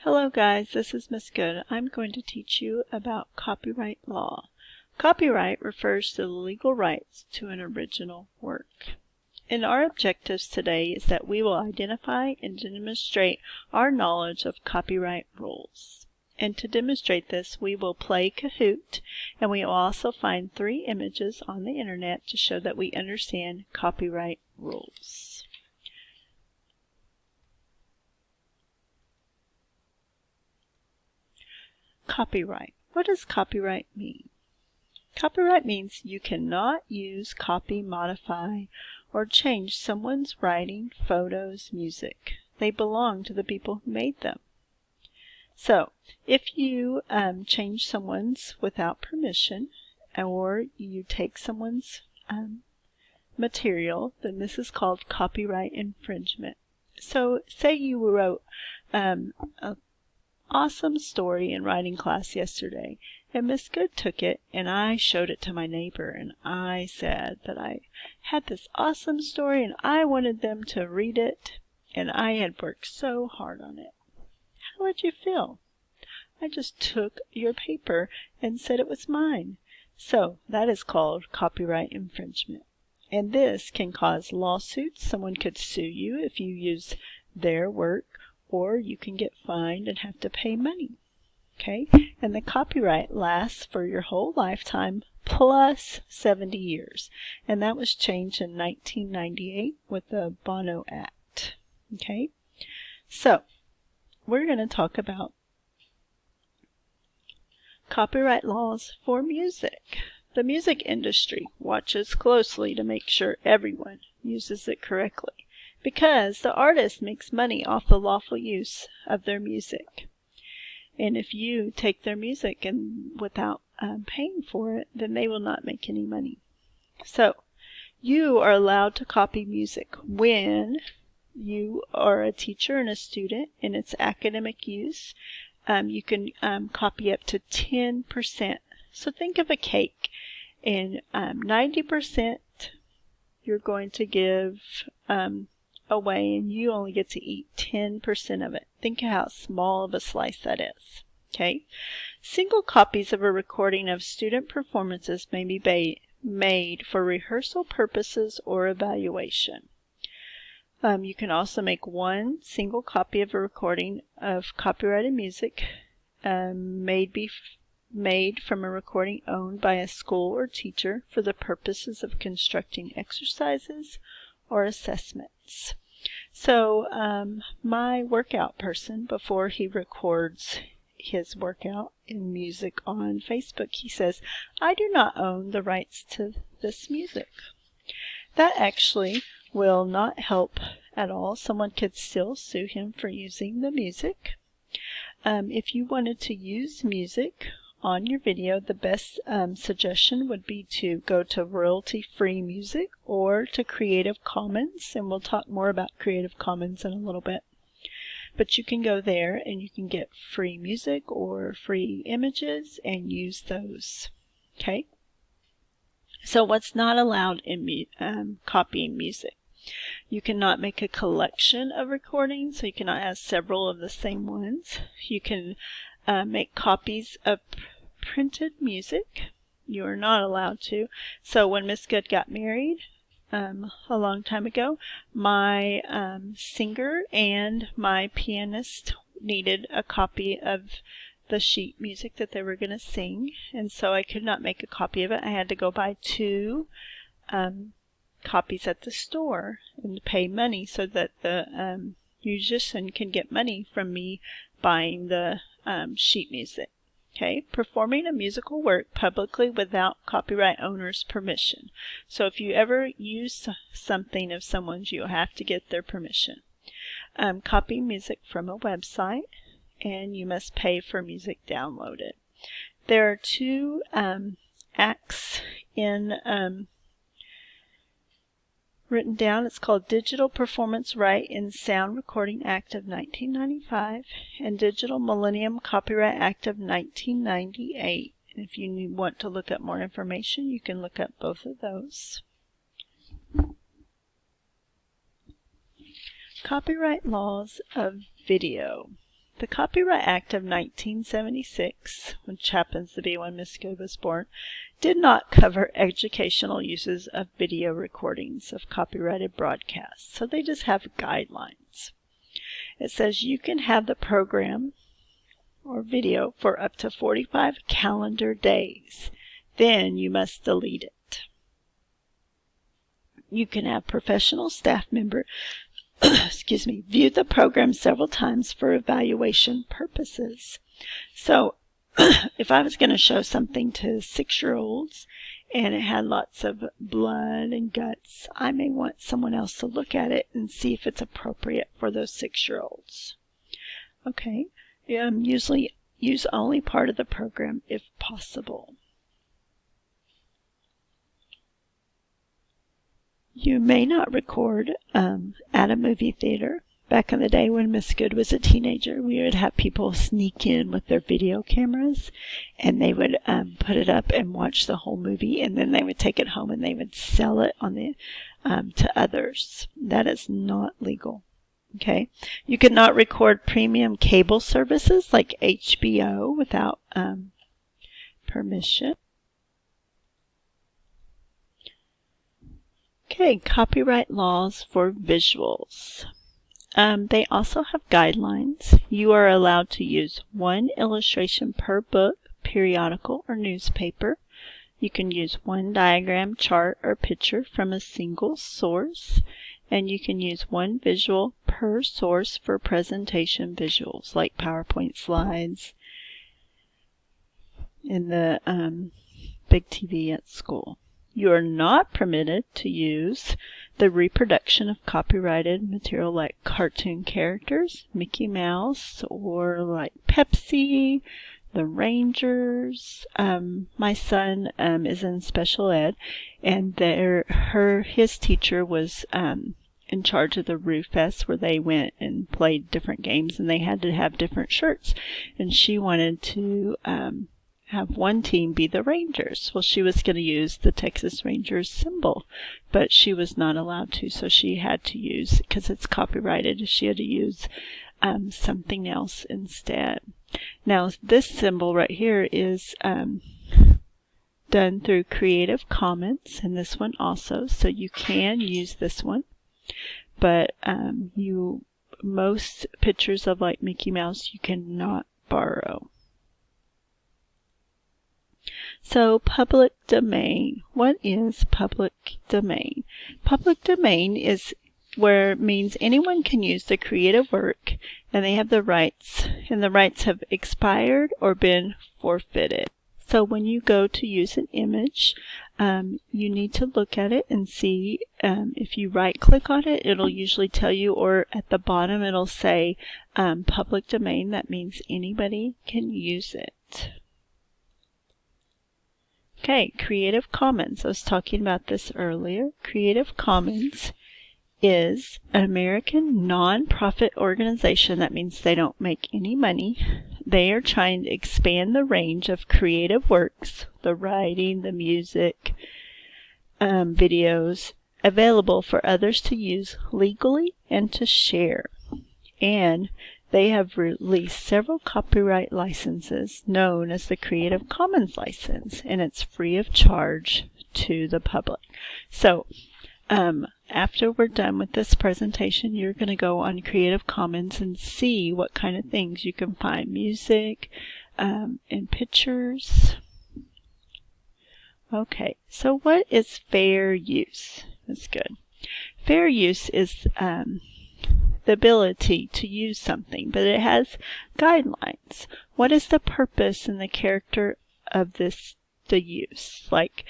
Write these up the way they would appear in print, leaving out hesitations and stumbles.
Hello guys, this is Miss Good. I'm going to teach you about copyright law. Copyright refers to the legal rights to an original work. And our objectives today is that we will identify and demonstrate our knowledge of copyright rules. And to demonstrate this, we will play Kahoot, and we will also find 3 images on the internet to show that we understand copyright rules. Copyright. What does copyright mean? Copyright means you cannot use, copy, modify, or change someone's writing, photos, music. They belong to the people who made them. So, if you change someone's without permission, or you take someone's material, then this is called copyright infringement. So, say you wrote a awesome story in writing class yesterday, and Miss Good took it and I showed it to my neighbor, and I said that I had this awesome story and I wanted them to read it, and I had worked so hard on it. How would you feel? I just took your paper and said it was mine. So that is called copyright infringement, and this can cause lawsuits. Someone could sue you if you use their work, or you can get fined and have to pay money. Okay? And the copyright lasts for your whole lifetime plus 70 years. And that was changed in 1998 with the Bono Act. Okay? So, we're going to talk about copyright laws for music. The music industry watches closely to make sure everyone uses it correctly, because the artist makes money off the lawful use of their music. And if you take their music and without paying for it, then they will not make any money. So, you are allowed to copy music when you are a teacher and a student and it's academic use. You can copy up to 10%. So think of a cake, and 90% you're going to give away, and you only get to eat 10% of it. Think how small of a slice that is. Okay? Single copies of a recording of student performances may be made for rehearsal purposes or evaluation. You can also make one single copy of a recording of copyrighted music made from a recording owned by a school or teacher for the purposes of constructing exercises or assessments. So my workout person, before he records his workout in music on Facebook, he says, "I do not own the rights to this music." That actually will not help at all. Someone could still sue him for using the music. If you wanted to use music on your video, the best suggestion would be to go to royalty-free music or to Creative Commons, and we'll talk more about Creative Commons in a little bit. But you can go there and you can get free music or free images and use those. Okay? So what's not allowed in copying music? You cannot make a collection of recordings, so you cannot have several of the same ones. You can make copies of printed music. You are not allowed to. So when Miss Good got married a long time ago, my singer and my pianist needed a copy of the sheet music that they were going to sing, and so I could not make a copy of it. I had to go buy 2 copies at the store and pay money so that the musician can get money from me buying the sheet music. Okay, performing a musical work publicly without copyright owner's permission. So if you ever use something of someone's, you have to get their permission. Copy music from a website, and you must pay for music downloaded. There are 2 acts in written down. It's called Digital Performance Right in Sound Recording Act of 1995 and Digital Millennium Copyright Act of 1998. And if you want to look up more information, you can look up both of those. Copyright laws of video. The Copyright Act of 1976, which happens to be when Miss Good was born, did not cover educational uses of video recordings of copyrighted broadcasts, so they just have guidelines. It says you can have the program or video for up to 45 calendar days. Then you must delete it. You can have professional staff member view the program several times for evaluation purposes. So if I was going to show something to 6-year-olds and it had lots of blood and guts, I may want someone else to look at it and see if it's appropriate for those 6-year-olds. Okay, usually use only part of the program if possible. You may not record at a movie theater. Back in the day when Miss Good was a teenager, we would have people sneak in with their video cameras, and they would put it up and watch the whole movie, and then they would take it home and they would sell it on the to others. That is not legal. Okay, you cannot record premium cable services like HBO without permission. Okay, copyright laws for visuals. They also have guidelines. You are allowed to use 1 illustration per book, periodical, or newspaper. You can use 1 diagram, chart, or picture from a single source. And you can use 1 visual per source for presentation visuals, like PowerPoint slides in the big TV at school. You are not permitted to use the reproduction of copyrighted material like cartoon characters, Mickey Mouse, or like Pepsi, the Rangers. My son is in special ed, and his teacher was in charge of the Roo Fest, where they went and played different games, and they had to have different shirts. And she wanted to have one team be the Rangers. Well, she was going to use the Texas Rangers symbol, but she was not allowed to, so she had to use, because it's copyrighted, she had to use something else instead. Now, this symbol right here is done through Creative Commons, and this one also, so you can use this one, but most pictures of like Mickey Mouse you cannot borrow. So, public domain. What is public domain? Public domain means anyone can use the creative work, and they have the rights, and the rights have expired or been forfeited. So when you go to use an image, you need to look at it and see if you right-click on it, it'll usually tell you, or at the bottom it'll say public domain. That means anybody can use it. Okay, Creative Commons. I was talking about this earlier. Creative Commons is an American non-profit organization. That means they don't make any money. They are trying to expand the range of creative works, the writing, the music, videos, available for others to use legally and to share. And they have released several copyright licenses known as the Creative Commons license, and it's free of charge to the public. So, after we're done with this presentation, you're going to go on Creative Commons and see what kind of things you can find. Music and pictures. Okay, so what is fair use? That's good. Fair use is the ability to use something, but it has guidelines. What is the purpose and the character of the use? Like,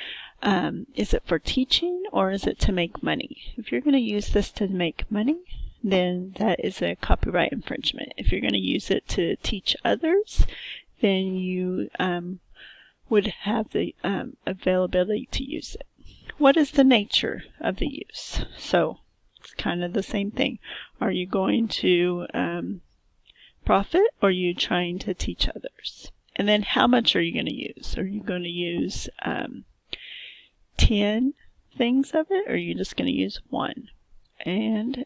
is it for teaching or is it to make money? If you're going to use this to make money, then that is a copyright infringement. If you're going to use it to teach others, then you would have the availability to use it. What is the nature of the use? So it's kind of the same thing. Are you going to profit, or are you trying to teach others? And then how much are you going to use? Are you going to use 10 things of it, or are you just going to use 1? And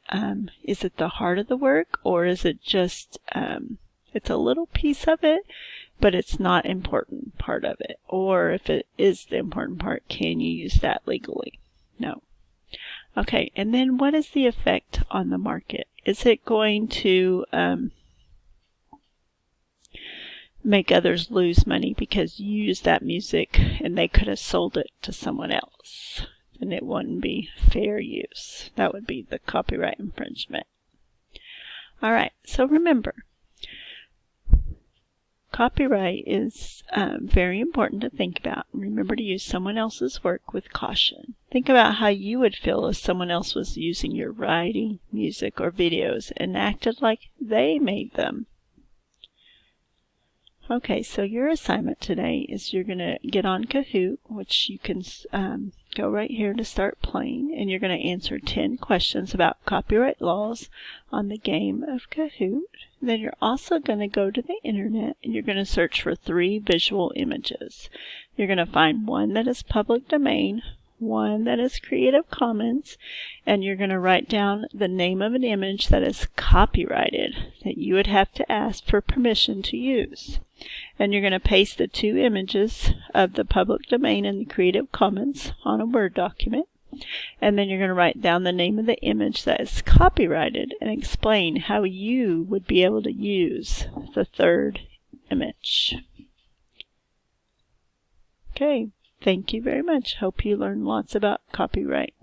is it the heart of the work, or is it just It's a little piece of it, but it's not an important part of it. Or if it is the important part, can you use that legally? No. Okay, and then what is the effect on the market? Is it going to make others lose money because you used that music and they could have sold it to someone else? And it wouldn't be fair use. That would be the copyright infringement. All right, so remember, copyright is very important to think about. Remember to use someone else's work with caution. Think about how you would feel if someone else was using your writing, music, or videos and acted like they made them. Okay, so your assignment today is you're going to get on Kahoot, which you can go right here to start playing, and you're going to answer 10 questions about copyright laws on the game of Kahoot. Then you're also going to go to the internet and you're going to search for 3 visual images. You're going to find one that is public domain, one that is Creative Commons, and you're going to write down the name of an image that is copyrighted that you would have to ask for permission to use. And you're going to paste the 2 images of the public domain and the Creative Commons on a Word document. And then you're going to write down the name of the image that is copyrighted and explain how you would be able to use the 3rd image. Okay, thank you very much. Hope you learned lots about copyright.